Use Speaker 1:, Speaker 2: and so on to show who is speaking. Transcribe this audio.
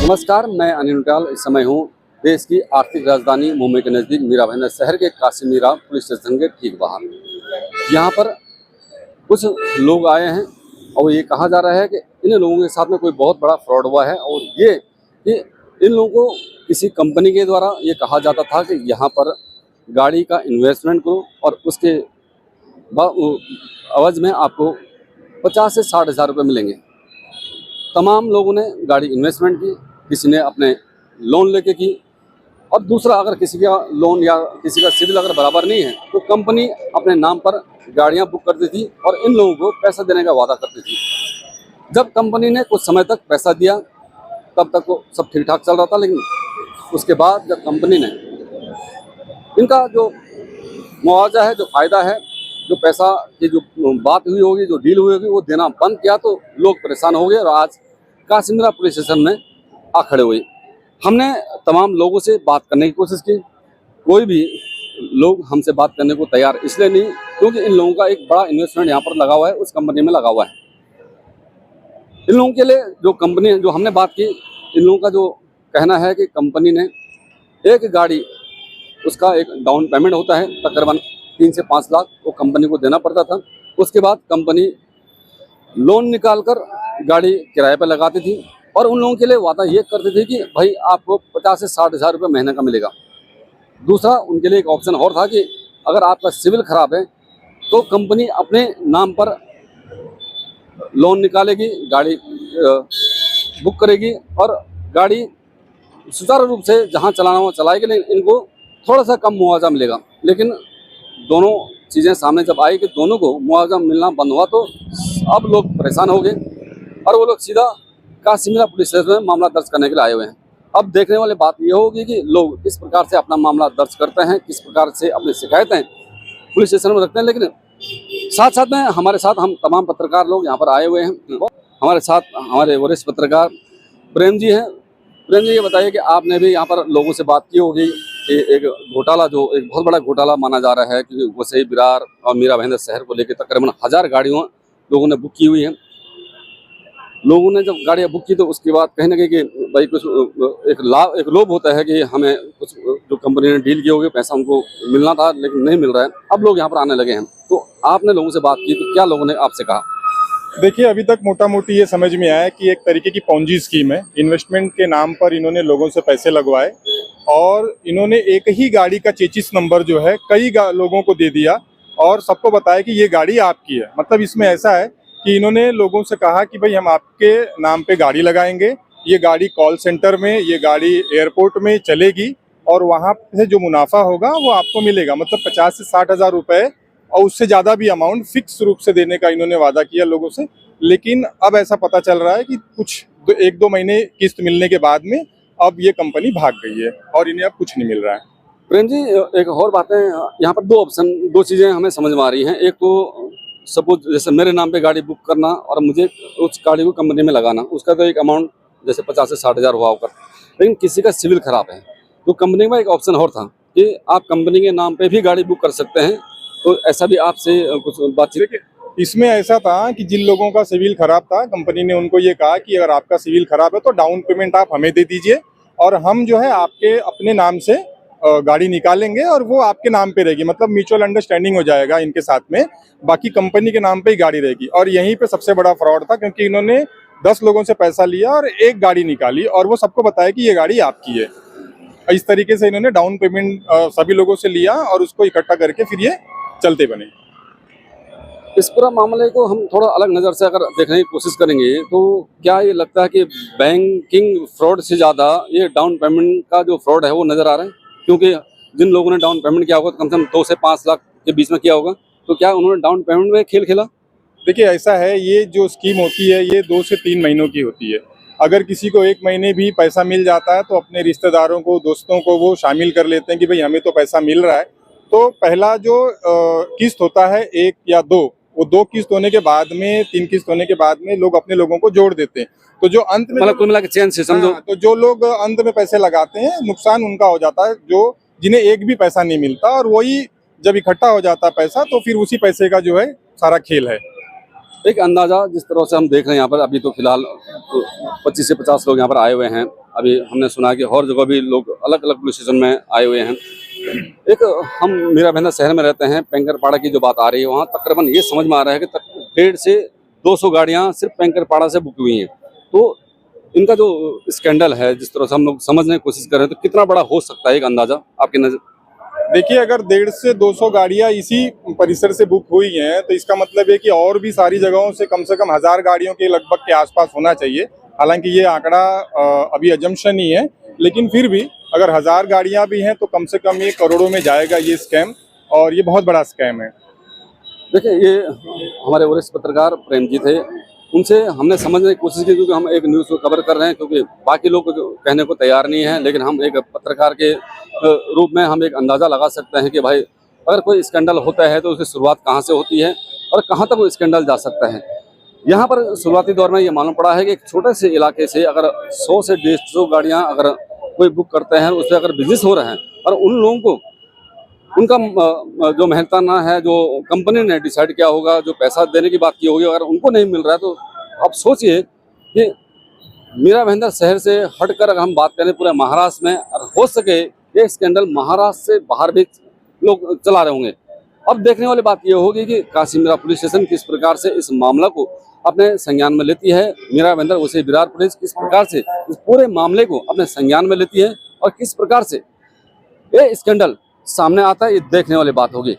Speaker 1: नमस्कार, मैं अनिल उटाल। इस समय हूँ देश की आर्थिक राजधानी मुंबई के नज़दीक मीरा भाईंदर शहर के काशीमीरा पुलिस स्टेशन के ठीक बाहर। यहाँ पर कुछ लोग आए हैं और ये कहा जा रहा है कि इन लोगों के साथ में कोई बहुत बड़ा फ्रॉड हुआ है और ये इन लोगों को किसी कंपनी के द्वारा ये कहा जाता था कि यहाँ पर गाड़ी का इन्वेस्टमेंट करो और उसके एवज में आपको 50 से 60 हज़ार रुपये मिलेंगे। तमाम लोगों ने गाड़ी इन्वेस्टमेंट की, किसी ने अपने लोन लेके की और दूसरा अगर किसी का लोन या किसी का सिविल अगर बराबर नहीं है तो कंपनी अपने नाम पर गाड़ियां बुक करती थी और इन लोगों को पैसा देने का वादा करती थी। जब कंपनी ने कुछ समय तक पैसा दिया तब तक वो सब ठीक ठाक चल रहा था, लेकिन उसके बाद जब कंपनी ने इनका जो मुआवजा है, जो फ़ायदा है, जो पैसा की जो बात हुई होगी, जो डील हुई होगी, वो देना बंद किया तो लोग परेशान हो गए और आज काशीमीरा पुलिस स्टेशन में आ खड़े हुए। हमने तमाम लोगों से बात करने की कोशिश की, कोई भी लोग हमसे बात करने को तैयार इसलिए नहीं क्योंकि इन लोगों का एक बड़ा इन्वेस्टमेंट यहाँ पर लगा हुआ है, उस कंपनी में लगा हुआ है। इन लोगों के लिए जो कंपनी जो हमने बात की, इन लोगों का जो कहना है कि कंपनी ने एक गाड़ी उसका एक डाउन पेमेंट होता है तकरीबन 3 से 5 लाख, वो कंपनी को देना पड़ता था। उसके बाद कंपनी लोन निकाल कर गाड़ी किराए पर लगाती थी और उन लोगों के लिए वादा ये करती थी कि भाई आपको 50 से 60 हज़ार रुपये महीने का मिलेगा। दूसरा उनके लिए एक ऑप्शन और था कि अगर आपका सिविल खराब है तो कंपनी अपने नाम पर लोन निकालेगी, गाड़ी बुक करेगी और गाड़ी सुचारू रूप से जहां चलाना हो चलाएगी, लेकिन इनको थोड़ा सा कम मुआवजा मिलेगा। लेकिन दोनों चीज़ें सामने जब आई कि दोनों को मुआवजा मिलना बंद हुआ तो अब लोग परेशान हो गए और वो लोग सीधा काशीमीरा पुलिस स्टेशन में मामला दर्ज करने के लिए आए हुए हैं। अब देखने वाली बात ये होगी कि लोग किस प्रकार से अपना मामला दर्ज करते हैं, किस प्रकार से अपनी शिकायतें पुलिस स्टेशन में रखते हैं। लेकिन साथ साथ में हमारे साथ हम तमाम पत्रकार लोग यहाँ पर आए हुए हैं। हमारे साथ हमारे वरिष्ठ पत्रकार प्रेम जी हैं। प्रेम जी, ये बताइए कि आपने भी यहाँ पर लोगों से बात की होगी कि एक घोटाला, जो एक बहुत बड़ा घोटाला माना जा रहा है, क्योंकि वसई विरार और मीरा भाईंदर शहर को लेकर तकरीबन 1000 गाड़ियों लोगों ने बुक की हुई हैं। लोगों ने जब गाड़ियाँ बुक की तो उसके बाद कहीं ना कहीं कि भाई कुछ एक लोभ होता है कि हमें कुछ जो कंपनी ने डील की होगी पैसा उनको मिलना था, लेकिन नहीं मिल रहा है। अब लोग यहाँ पर आने लगे हैं, तो आपने लोगों से बात की तो क्या लोगों ने आपसे कहा?
Speaker 2: देखिए, अभी तक मोटा मोटी ये समझ में आया कि एक तरीके की पॉन्जी स्कीम है। इन्वेस्टमेंट के नाम पर इन्होंने लोगों से पैसे लगवाए और इन्होंने एक ही गाड़ी का चेचिस नंबर जो है कई लोगों को दे दिया और सबको बताया कि ये गाड़ी आपकी है। मतलब इसमें ऐसा है कि इन्होंने लोगों से कहा कि भाई हम आपके नाम पे गाड़ी लगाएंगे, ये गाड़ी कॉल सेंटर में, ये गाड़ी एयरपोर्ट में चलेगी और वहाँ से जो मुनाफा होगा वो आपको मिलेगा। मतलब 50 से 60 हज़ार रुपये और उससे ज़्यादा भी अमाउंट फिक्स रूप से देने का इन्होंने वादा किया लोगों से। लेकिन अब ऐसा पता चल रहा है कि कुछ 1-2 महीने किस्त मिलने के बाद में अब ये कंपनी भाग गई है और इन्हें अब कुछ नहीं मिल रहा है।
Speaker 1: प्रेम जी, एक और बात है, यहाँ पर दो चीज़ें हमें समझ में आ रही हैं। एक तो सपोज जैसे मेरे नाम पे गाड़ी बुक करना और मुझे उस गाड़ी को कंपनी में लगाना, उसका तो एक अमाउंट जैसे 50 से 60 हज़ार हुआ होकर, लेकिन किसी का सिविल खराब है तो कंपनी में एक ऑप्शन और था कि आप कंपनी के नाम पे भी गाड़ी बुक कर सकते हैं। तो ऐसा भी आपसे कुछ बातचीत?
Speaker 2: इसमें ऐसा था कि जिन लोगों का सिविल खराब था, कंपनी ने उनको ये कहा कि अगर आपका सिविल खराब है तो डाउन पेमेंट आप हमें दे दीजिए और हम जो है आपके अपने नाम से गाड़ी निकालेंगे और वो आपके नाम पे रहेगी। मतलब म्यूचुअल अंडरस्टैंडिंग हो जाएगा इनके साथ में, बाकी कंपनी के नाम पे ही गाड़ी रहेगी। और यहीं पे सबसे बड़ा फ्रॉड था, क्योंकि इन्होंने 10 लोगों से पैसा लिया और एक गाड़ी निकाली और वो सबको बताया कि ये गाड़ी आपकी है। इस तरीके से इन्होंने डाउन पेमेंट सभी लोगों से लिया और उसको इकट्ठा करके फिर ये चलते बने।
Speaker 1: इस पूरा मामले को हम थोड़ा अलग नज़र से अगर देखने की कोशिश करेंगे तो क्या ये लगता है कि बैंकिंग फ्रॉड से ज़्यादा ये डाउन पेमेंट का जो फ्रॉड है वो नज़र आ रहा है? क्योंकि जिन लोगों ने डाउन पेमेंट किया होगा तो कम से कम 2 से 5 लाख के बीच में किया होगा, तो क्या उन्होंने डाउन पेमेंट में खेल खेला?
Speaker 2: देखिए, ऐसा है, ये जो स्कीम होती है ये 2 से 3 महीनों की होती है। अगर किसी को 1 महीने भी पैसा मिल जाता है तो अपने रिश्तेदारों को, दोस्तों को वो शामिल कर लेते हैं कि भाई हमें तो पैसा मिल रहा है। तो पहला जो किस्त होता है 1 या 2, वो 2 किस्त होने के बाद में, 3 किस्त होने के बाद में लोग अपने लोगों को जोड़ देते हैं। तो जो अंत में
Speaker 1: मतलब कुल मिला के चैन से समझो।
Speaker 2: तो जो लोग अंत में पैसे लगाते हैं, नुकसान उनका हो जाता है जो जिन्हें एक भी पैसा नहीं मिलता, और वही जब इकट्ठा हो जाता है पैसा तो फिर उसी पैसे का जो है सारा खेल है।
Speaker 1: एक अंदाजा जिस तरह से हम देख रहे हैं यहाँ पर, अभी तो फिलहाल 25 से 50 लोग यहाँ पर आए हुए हैं। अभी हमने सुना कि और जगह भी लोग अलग अलग पुलिस स्टेशन में आए हुए हैं। एक हम मीरा भाईंदर शहर में रहते हैं, पेंकरपाड़ा की जो बात आ रही है, वहाँ तकरीबन ये समझ में आ रहा है कि 150 से 200 गाड़ियाँ सिर्फ पेंकरपाड़ा से बुक हुई हैं। तो इनका जो स्कैंडल है, जिस तरह से हम लोग समझने की कोशिश कर रहे हैं, तो कितना बड़ा हो सकता है एक अंदाजा आपकी नजर?
Speaker 2: देखिए, अगर 150 से 200 गाड़ियां इसी परिसर से बुक हुई हैं तो इसका मतलब है कि और भी सारी जगहों से कम 1000 गाड़ियों के लगभग के आसपास होना चाहिए। हालांकि ये आंकड़ा अभी अजम्पशन ही है, लेकिन फिर भी अगर 1000 गाड़ियां भी हैं तो कम से कम ये करोड़ों में जाएगा ये स्कैम, और ये बहुत बड़ा स्कैम है।
Speaker 1: देखिए, ये हमारे वरिष्ठ पत्रकार प्रेम जी थे, उनसे हमने समझने की कोशिश की, क्योंकि हम एक न्यूज़ को कवर कर रहे हैं, क्योंकि बाकी लोग जो कहने को तैयार नहीं है, लेकिन हम एक पत्रकार के रूप में हम एक अंदाज़ा लगा सकते हैं कि भाई अगर कोई स्कैंडल होता है तो उसकी शुरुआत कहाँ से होती है और कहाँ तक वो स्कैंडल जा सकता है। यहाँ पर शुरुआती दौर में ये मालूम पड़ा है कि एक छोटे से इलाके से अगर 100 से 150 गाड़ियाँ अगर कोई बुक करते हैं, उससे अगर बिजनेस हो रहे हैं और उन लोगों को उनका जो मेहनताना है, जो कंपनी ने डिसाइड किया होगा, जो पैसा देने की बात की होगी, अगर उनको नहीं मिल रहा है, तो आप सोचिए कि मीरा भाईंदर शहर से हटकर अगर हम बात करें पूरे महाराष्ट्र में, और हो सके ये स्कैंडल महाराष्ट्र से बाहर भी लोग चला रहे होंगे। अब देखने वाली बात ये होगी कि काशीमीरा पुलिस स्टेशन किस प्रकार से इस मामला को अपने संज्ञान में लेती है, मीरा भाईंदर उसे विरार पुलिस किस प्रकार से इस पूरे मामले को अपने संज्ञान में लेती है, और किस प्रकार से ये स्कैंडल सामने आता है, ये देखने वाली बात होगी।